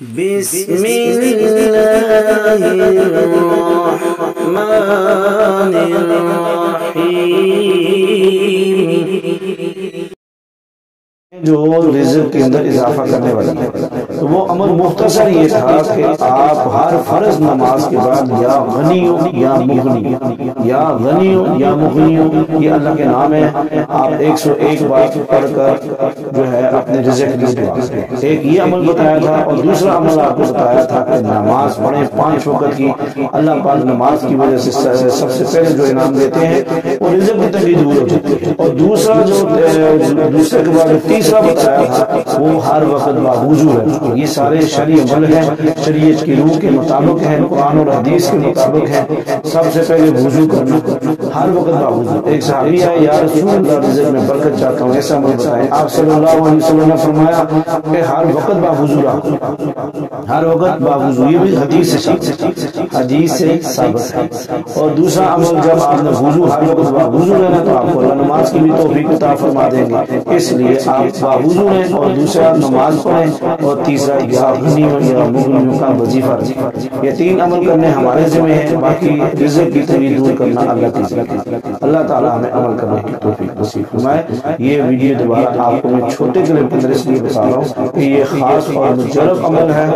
بسم اللہ الرحمن الرحیم۔ جو رزق کے اندر اضافہ کرنے والی ہے تو وہ عمل مختصر یہ تھا کہ آپ ہر فرض نماز کے بعد یا غنی ہو یا مغنی، یا غنی ہو یا مغنی ہو، یہ اللہ کے نام ہے۔ آپ 101 بار پڑھ کر جو ہے اپنے رزق کی دعا کریں۔ ایک یہ عمل بتایا تھا، اور دوسرا عمل آپ کو بتایا تھا کہ نماز پڑھیں 5 وقت کی۔ اللہ پاک نماز کی وجہ سے سب سے پہلے جو انعام دیتے ہیں وہ رزق کی تنگی دور ہو جاتی ہے۔ اور دوسرا جو دوسرے کے بعد تیسرا بتایا تھا وہ ہر وقت باوضو ہے۔ یہ سارے شرعی عمل ہیں، شریعت کی روح کے مطابق ہیں، قرآن اور حدیث کے مطابق ہیں۔ سب سے پہلے وضو کرنا، ہر وقت باوضو۔ ایک صحابی ہے، یا رسول اللہ رزق میں برکت چاہتا ہوں، ایسا عمل بتائیں۔ آپ صلی اللہ علیہ وسلم نے فرمایا کہ ہر وقت باوضو رہو، ہر وقت باوضو۔ یہ بھی حدیث سے ثابت ہے۔ اور دوسرا عمل، جب آپ نے وضو ہر وقت باوضو رہنا تو آپ کو اللہ نماز کی بھی توفیق عطا فرما دیں گے۔ اس لیے آپ باوضو رہیں، اور دوسرا نماز پڑھیں، اور تیسرا یا غنیوں یا مغنیوں کا وظیفہ رکھیں۔ یہ 3 عمل کرنے ہمارے ذمہ ہیں، باقی رزق کی تنگی دور کرنا اللہ کی ذمہ ہے۔ اللہ تعالیٰ ہمیں عمل کرنے کی توفیق نصیب فرمائے۔ یہ ویڈیو دوبارہ آپ کو میں چھوٹے کلپ کے اندر اس لیے بتا رہا ہوں کہ یہ خاص اور مجرب عمل ہے،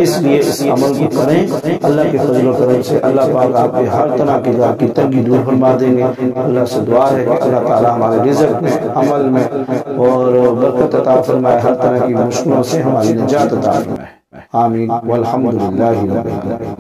اس لیے اس عمل کو کریں۔ اللہ کے فضل و کرم سے اللہ پاک آپ کے ہر طرح کی تنگی دور فرما دیں گے۔ اللہ سے دعا ہے کہ اللہ تعالیٰ ہمارے رزق میں، عمل میں اور برکت عطا فرمائے، ہر طرح کی مشکلوں سے ہماری نجات عطا فرمائے۔ آمین والحمدللہ رب العالمین۔